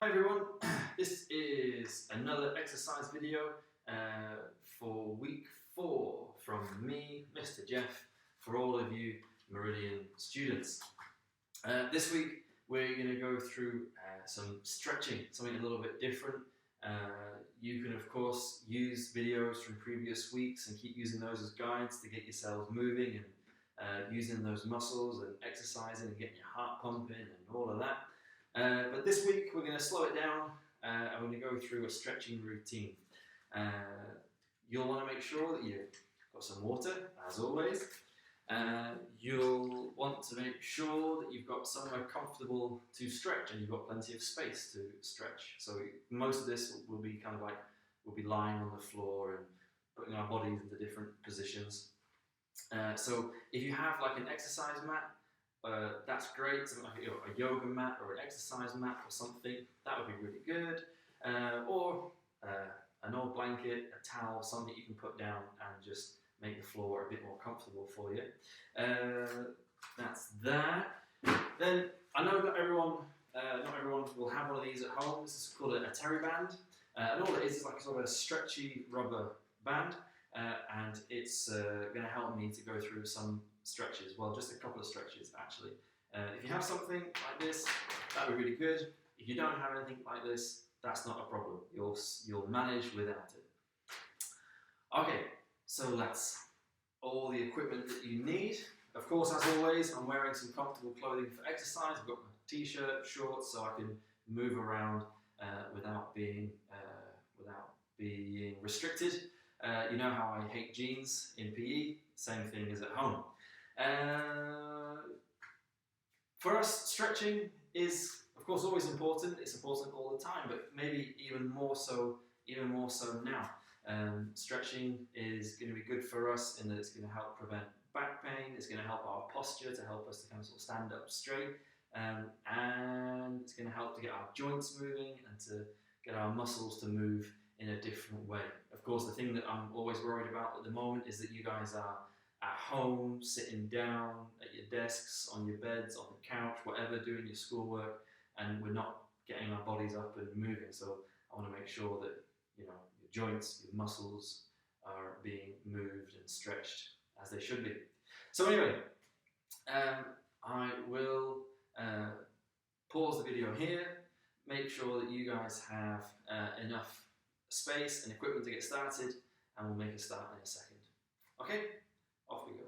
Hi everyone, this is another exercise video for week 4 from me, Mr. Jeff, for all of you Meridian students. This week we're going to go through some stretching, something a little bit different. You can of course use videos from previous weeks and keep using those as guides to get yourselves moving and using those muscles and exercising and getting your heart pumping and all of that. But this week we're going to slow it down and we're going to go through a stretching routine. You'll want to make sure that you've got some water, as always. You'll want to make sure that you've got somewhere comfortable to stretch and you've got plenty of space to stretch. So most of this will be kind of like we'll be lying on the floor and putting our bodies into different positions. So if you have like an exercise mat, that's great, something like a yoga mat or an exercise mat or something, that would be really good. Or an old blanket, a towel, something you can put down and just make the floor a bit more comfortable for you. That's that. Then I know that not everyone will have one of these at home. This is called a TerryBand. And all it is like sort of a stretchy rubber band. And it's going to help me to go through some stretches, well, just a couple of stretches actually. If you have something like this, that would be really good. If you don't have anything like this, that's not a problem. You'll manage without it. Okay, so that's all the equipment that you need. Of course, as always, I'm wearing some comfortable clothing for exercise. I've got my t-shirt, shorts, so I can move around without being restricted. You know how I hate jeans in PE, same thing as at home. For us, stretching is, of course, always important. It's important all the time, but maybe even more so now. Stretching is going to be good for us in that it's going to help prevent back pain. It's going to help our posture to help us to kind of sort of stand up straight, and it's going to help to get our joints moving and to get our muscles to move in a different way. Of course, the thing that I'm always worried about at the moment is that you guys are at home, sitting down at your desks, on your beds, on the couch, whatever, doing your schoolwork, and we're not getting our bodies up and moving. So I want to make sure that your joints, your muscles are being moved and stretched as they should be. So anyway, I will pause the video here, make sure that you guys have enough space and equipment to get started, and we'll make a start in a second. Okay, off we go.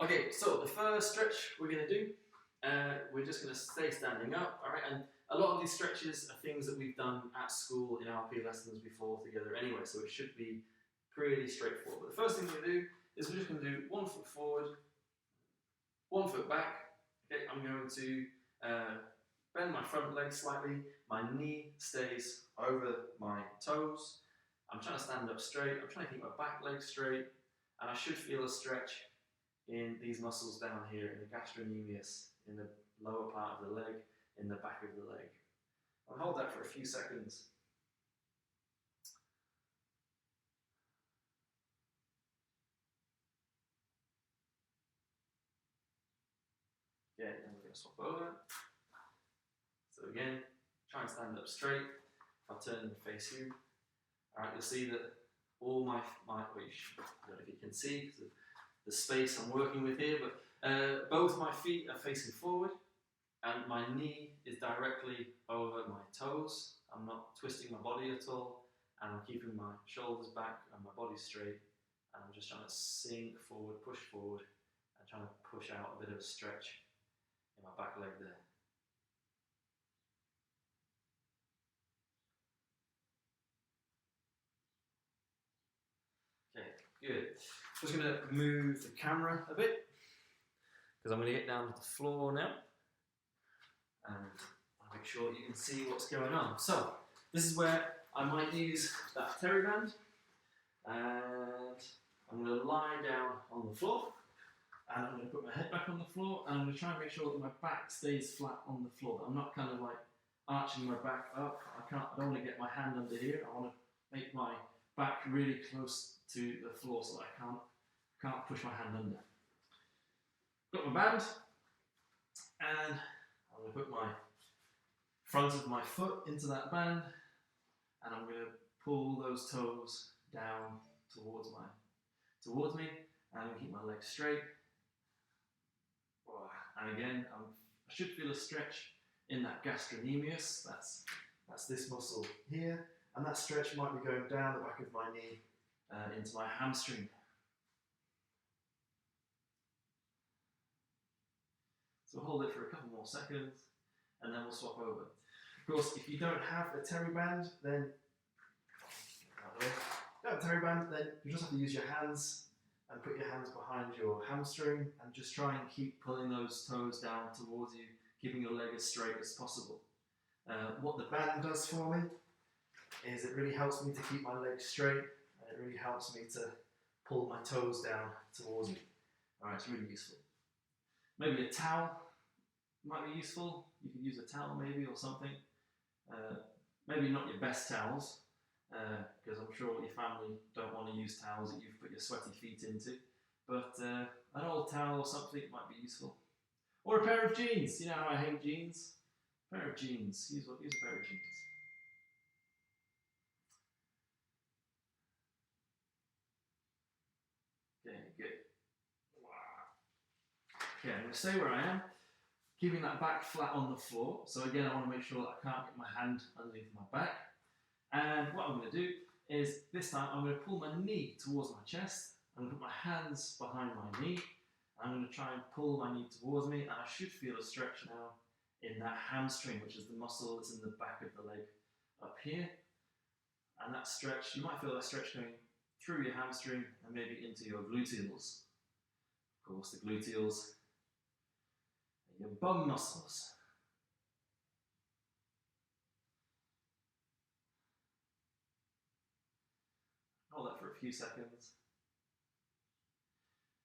Okay, so the first stretch we're going to do, we're just going to stay standing up, all right? And a lot of these stretches are things that we've done at school in our PE lessons before together anyway, so it should be pretty straightforward. But the first thing we're going to do is we're just going to do 1 foot forward, 1 foot back. Okay, I'm going to bend my front leg slightly, my knee stays over my toes. I'm trying to stand up straight, I'm trying to keep my back leg straight, and I should feel a stretch in these muscles down here, in the gastrocnemius, in the lower part of the leg, in the back of the leg. I'll hold that for a few seconds. Okay, and we're going to swap over. So again, try and stand up straight. I'll turn and face you. Alright, you'll see that all I don't know if you can see the space I'm working with here, but both my feet are facing forward and my knee is directly over my toes. I'm not twisting my body at all, and I'm keeping my shoulders back and my body straight, and I'm just trying to sink forward, push forward, and trying to push out a bit of a stretch in my back leg there. Okay, good. Just going to move the camera a bit, because I'm going to get down to the floor now, and I'll make sure you can see what's going on. So, this is where I might use that TerryBand, and I'm going to lie down on the floor, And I'm going to put my head back on the floor, and I'm going to try and make sure that my back stays flat on the floor. That I'm not kind of like arching my back up. I don't want to get my hand under here. I want to make my back really close to the floor so that I can't push my hand under. Got my band, and I'm going to put my front of my foot into that band, and I'm going to pull those toes down towards me, and I'm going to keep my legs straight. And again, I should feel a stretch in that gastrocnemius. That's this muscle here, and that stretch might be going down the back of my knee into my hamstring. So hold it for a couple more seconds, and then we'll swap over. Of course, if you don't have a TerryBand, then you just have to use your hands and put your hands behind your hamstring and just try and keep pulling those toes down towards you, keeping your leg as straight as possible. What the band does for me is it really helps me to keep my legs straight, and it really helps me to pull my toes down towards me. Alright, it's really useful. Maybe a towel might be useful. You could use a towel maybe or something. Maybe not your best towels, because I'm sure your family don't want to use towels that you've put your sweaty feet into. But an old towel or something might be useful. Or a pair of jeans. You know how I hate jeans? A pair of jeans. Use a pair of jeans. Okay, good. Okay, I'm going to stay where I am, keeping that back flat on the floor. So again, I want to make sure that I can't get my hand underneath my back. And what I'm going to do is, this time I'm going to pull my knee towards my chest. I'm going to put my hands behind my knee. I'm going to try and pull my knee towards me, and I should feel a stretch now in that hamstring, which is the muscle that's in the back of the leg up here. And that stretch, you might feel that stretch going through your hamstring and maybe into your gluteals. Of course, the gluteals are your bum muscles. Hold that for a few seconds.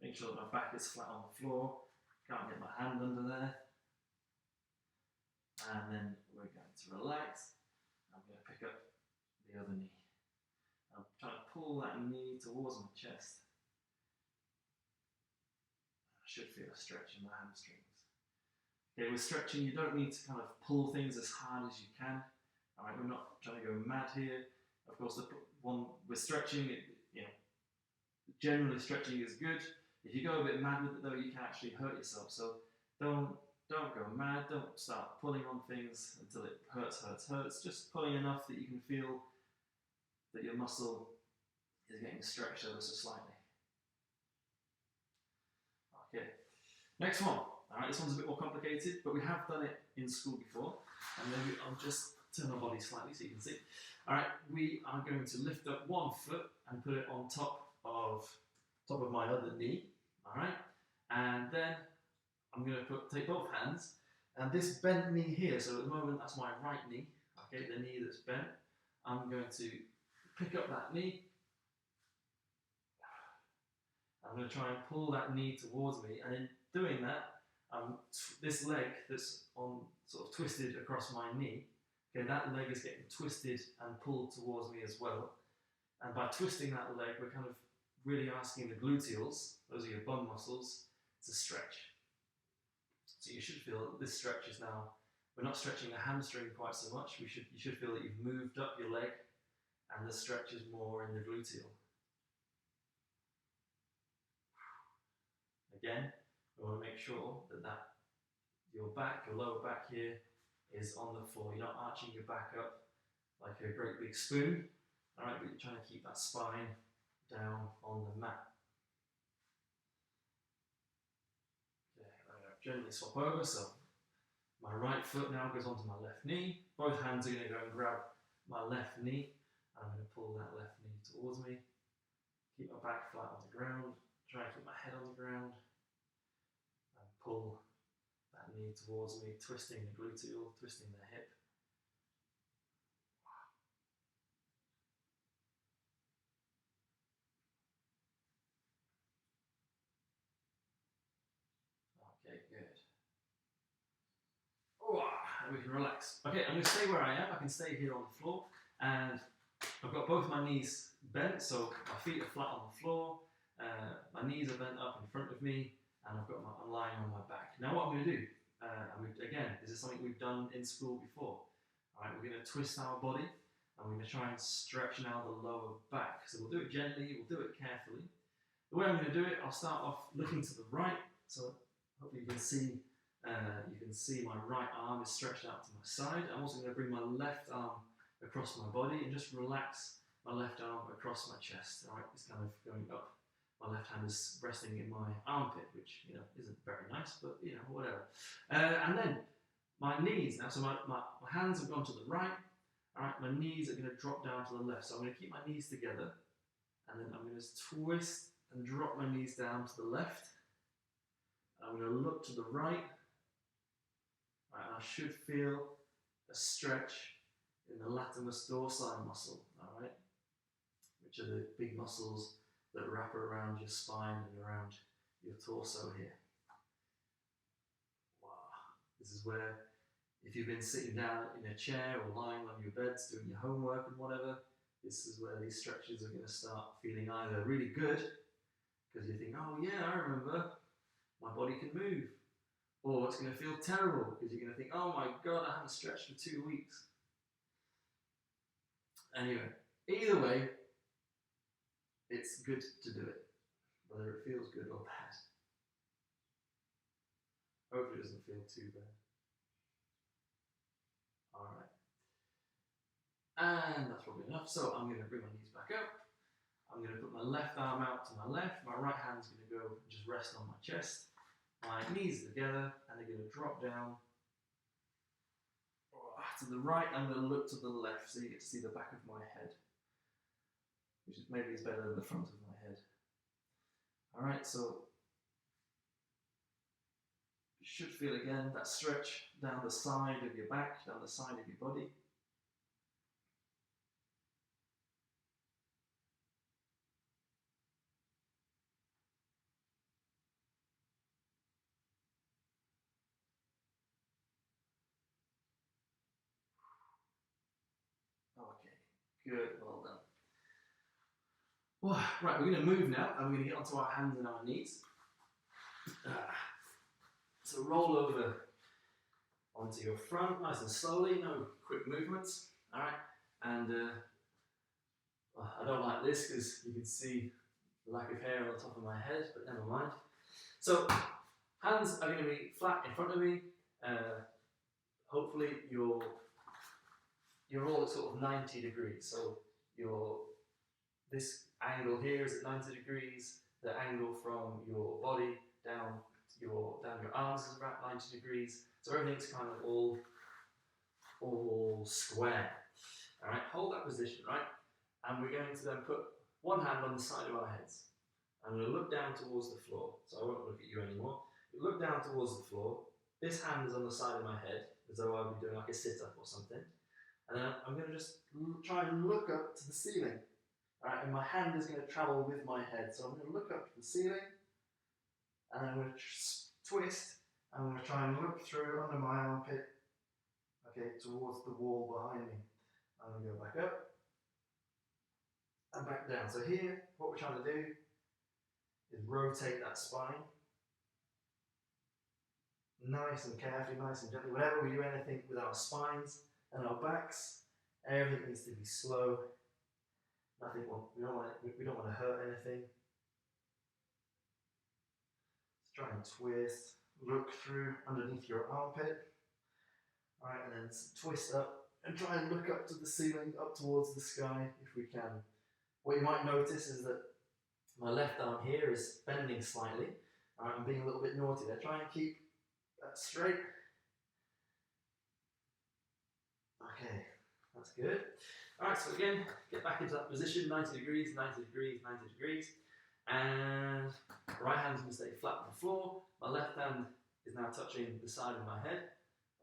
Make sure that my back is flat on the floor. Can't get my hand under there. And then we're going to relax. I'm going to pick up the other knee. I'm trying to pull that knee towards my chest. I should feel a stretch in my hamstrings. Okay, with stretching, you don't need to kind of pull things as hard as you can. All right, we're not trying to go mad here. Of course, with stretching, generally stretching is good. If you go a bit mad with it though, you can actually hurt yourself. So don't go mad. Don't start pulling on things until it hurts. Just pulling enough that you can feel that your muscle is getting stretched ever so slightly. Okay, next one. All right, this one's a bit more complicated, but we have done it in school before. And maybe I'll just turn my body slightly so you can see. All right, we are going to lift up one foot and put it on top of my other knee. All right, and then I'm going to take both hands, and this bent knee here, so at the moment that's my right knee, okay, the knee that's bent. I'm going to pick up that knee. I'm going to try and pull that knee towards me, and in doing that, this leg that's sort of twisted across my knee, okay, that leg is getting twisted and pulled towards me as well. And by twisting that leg, we're kind of really asking the gluteals, those are your bum muscles, to stretch. So you should feel that this stretch is now, we're not stretching the hamstring quite so much, you should feel that you've moved up your leg and the stretch is more in the gluteal. Again, we want to make sure that your lower back here is on the floor. You're not arching your back up like a great big spoon, all right, but you're trying to keep that spine down on the mat. Okay, I'm going to gently swap over, so my right foot now goes onto my left knee. Both hands are going to go and grab my left knee. I'm going to pull that left knee towards me. Keep my back flat on the ground. Try and keep my head on the ground. And pull that knee towards me, twisting the gluteal, twisting the hip. we can relax. Okay, I'm going to stay where I am. I can stay here on the floor, and I've got both my knees bent, so my feet are flat on the floor, my knees are bent up in front of me, and I'm lying on my back. Now what I'm going to do, again, this is something we've done in school before. All right, we're going to twist our body, and we're going to try and stretch now the lower back. So we'll do it gently, we'll do it carefully. The way I'm going to do it, I'll start off looking to the right, so hopefully you can see my right arm is stretched out to my side. I'm also going to bring my left arm across my body and just relax my left arm across my chest. All right, it's kind of going up. My left hand is resting in my armpit, which isn't very nice, but whatever. And then my knees now. So my hands have gone to the right. All right, my knees are going to drop down to the left. So I'm going to keep my knees together, and then I'm going to twist and drop my knees down to the left. I'm going to look to the right. Right, and I should feel a stretch in the latissimus dorsi muscle, all right, which are the big muscles that wrap around your spine and around your torso here. Wow, this is where, if you've been sitting down in a chair or lying on your beds doing your homework and whatever, this is where these stretches are going to start feeling either really good, because you think, oh yeah, I remember, my body can move. Or it's going to feel terrible, because you're going to think, oh my God, I haven't stretched for 2 weeks. Anyway, either way, it's good to do it, whether it feels good or bad. Hopefully it doesn't feel too bad. Alright. And that's probably enough. So I'm going to bring my knees back up. I'm going to put my left arm out to my left. My right hand's going to go and just rest on my chest. My knees are together, and they're going to drop down to the right. I'm going to look to the left, so you get to see the back of my head, which maybe is better than the front of my head. All right, so you should feel again that stretch down the side of your back, down the side of your body. Okay, good, well done. Right, we're going to move now, and we're going to get onto our hands and our knees. So roll over onto your front, nice and slowly, no quick movements. All right, and I don't like this because you can see the lack of hair on the top of my head, but never mind. So hands are going to be flat in front of me. Hopefully you're all at sort of 90 degrees. So this angle here is at 90 degrees. The angle from your body down your arms is about 90 degrees. So everything's kind of all square. All right, hold that position, right? And we're going to then put one hand on the side of our heads. I'm going to look down towards the floor. So I won't look at you anymore. Look down towards the floor. This hand is on the side of my head, as though I'd be doing like a sit-up or something. And then I'm going to just try and look up to the ceiling. All right, and my hand is going to travel with my head. So I'm going to look up to the ceiling, and I'm going to twist, and I'm going to try and look through under my armpit, okay, towards the wall behind me. I'm going to go back up and back down. So here, what we're trying to do is rotate that spine. Nice and carefully, nice and gently. Whenever we do anything with our spines and our backs, everything needs to be slow. We don't want to hurt anything. Let's try and twist, look through underneath your armpit. All right, and then twist up and try and look up to the ceiling, up towards the sky if we can. What you might notice is that my left arm here is bending slightly. All right, I'm being a little bit naughty there. Try and keep that straight. Okay, that's good. All right, so again, get back into that position, 90 degrees, 90 degrees, 90 degrees. And right hand's going to stay flat on the floor. My left hand is now touching the side of my head.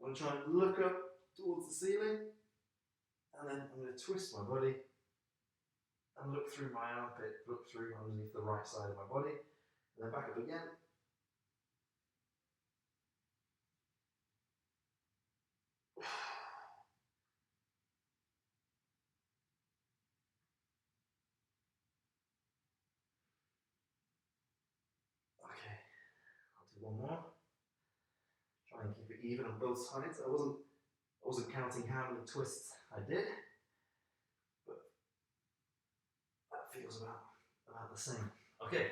I'm going to try and look up towards the ceiling. And then I'm going to twist my body and look through my armpit, look through underneath the right side of my body. And then back up again. One more. Try and keep it even on both sides. I wasn't counting how many twists I did, but that feels about the same. Okay,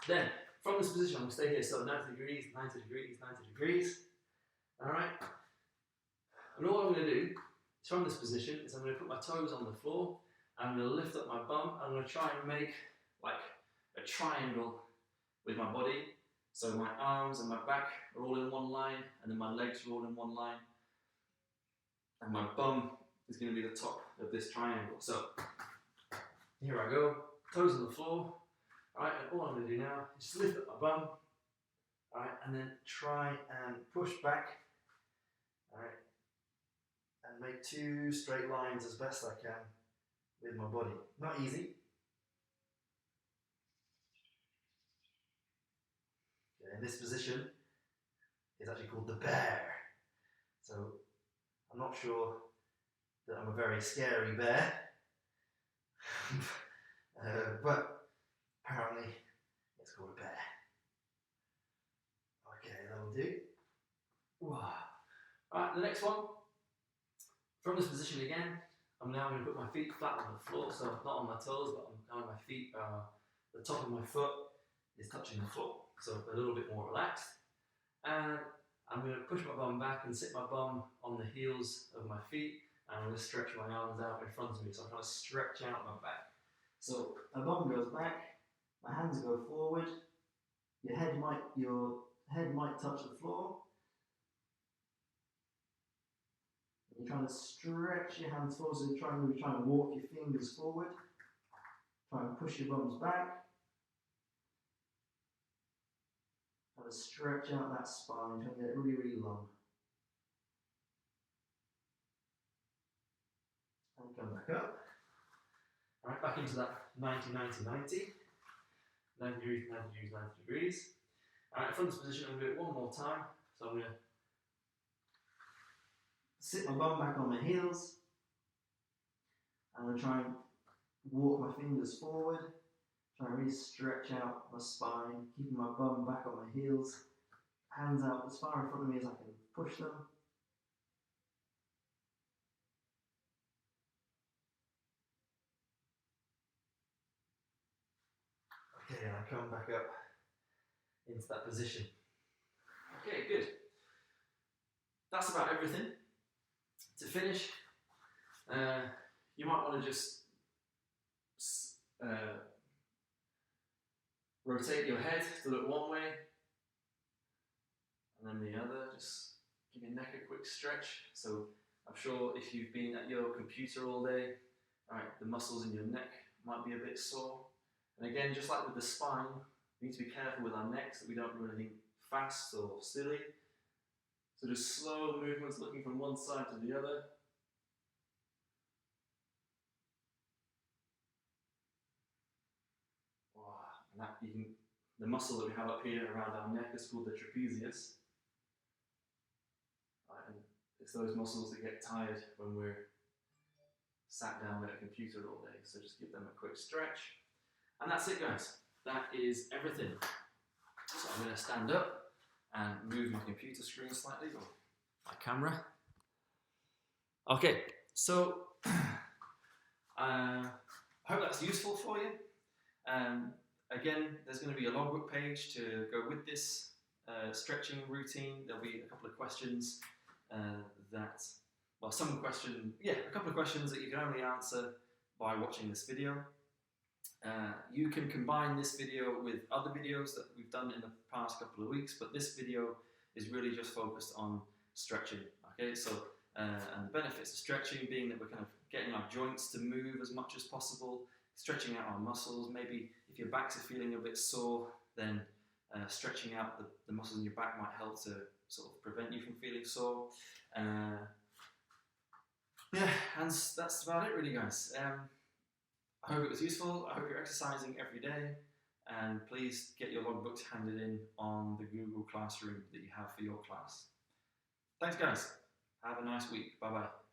then from this position, I'm going to stay here. So 90 degrees, 90 degrees, 90 degrees. All right. And all I'm going to do is from this position is I'm going to put my toes on the floor. I'm going to lift up my bum. I'm going to try and make like a triangle with my body. So my arms and my back are all in one line, and then my legs are all in one line. And my bum is going to be the top of this triangle. So here I go, toes on the floor. All right, and all I'm going to do now is just lift up my bum. All right, and then try and push back. All right, and make 2 straight lines as best I can with my body. Not easy. Okay, and this position is actually called the bear. So I'm not sure that I'm a very scary bear, but apparently it's called a bear. Okay, that'll do. Alright, the next one. From this position again, I'm now going to put my feet flat on the floor, so not on my toes, but on my feet. The top of my foot is touching the floor, so a little bit more relaxed. And I'm going to push my bum back and sit my bum on the heels of my feet, and I'm going to stretch my arms out in front of me, so I'm trying to stretch out my back. So my bum goes back, my hands go forward, your head might touch the floor. You're trying to stretch your hands forward, so you're trying to walk your fingers forward. Try and push your bums back. Try to stretch out that spine, try to get it really, really long. And come back up. Alright, back into that 90, 90, 90. 90 degrees, 90 degrees, 90 degrees. Alright, from this position, I'm going to do it one more time. So I'm going to sit my bum back on my heels. I'm going to try and walk my fingers forward. Try and really stretch out my spine, keeping my bum back on my heels. Hands out as far in front of me as I can push them. Okay, and I come back up into that position. Okay, good. That's about everything. To finish, you might want to just rotate your head to look one way, and then the other. Just give your neck a quick stretch. So I'm sure if you've been at your computer all day, the muscles in your neck might be a bit sore. And again, just like with the spine, we need to be careful with our necks that we don't do anything fast or silly. So just slow movements, looking from one side to the other. And that the muscle that we have up here around our neck is called the trapezius. And it's those muscles that get tired when we're sat down at a computer all day. So just give them a quick stretch. And that's it, guys. That is everything. So I'm going to stand up and move my computer screen slightly, or my camera. Okay, so I hope that's useful for you. Again, there's going to be a logbook page to go with this stretching routine. There'll be a couple of questions a couple of questions that you can only answer by watching this video. You can combine this video with other videos that we've done in the past couple of weeks, but this video is really just focused on stretching. Okay, so and the benefits of stretching being that we're kind of getting our joints to move as much as possible, stretching out our muscles. Maybe if your backs are feeling a bit sore, then stretching out the muscles in your back might help to sort of prevent you from feeling sore. Yeah, and that's about it really, guys. I hope it was useful. I hope you're exercising every day, and please get your logbooks handed in on the Google Classroom that you have for your class. Thanks, guys. Have a nice week. Bye-bye.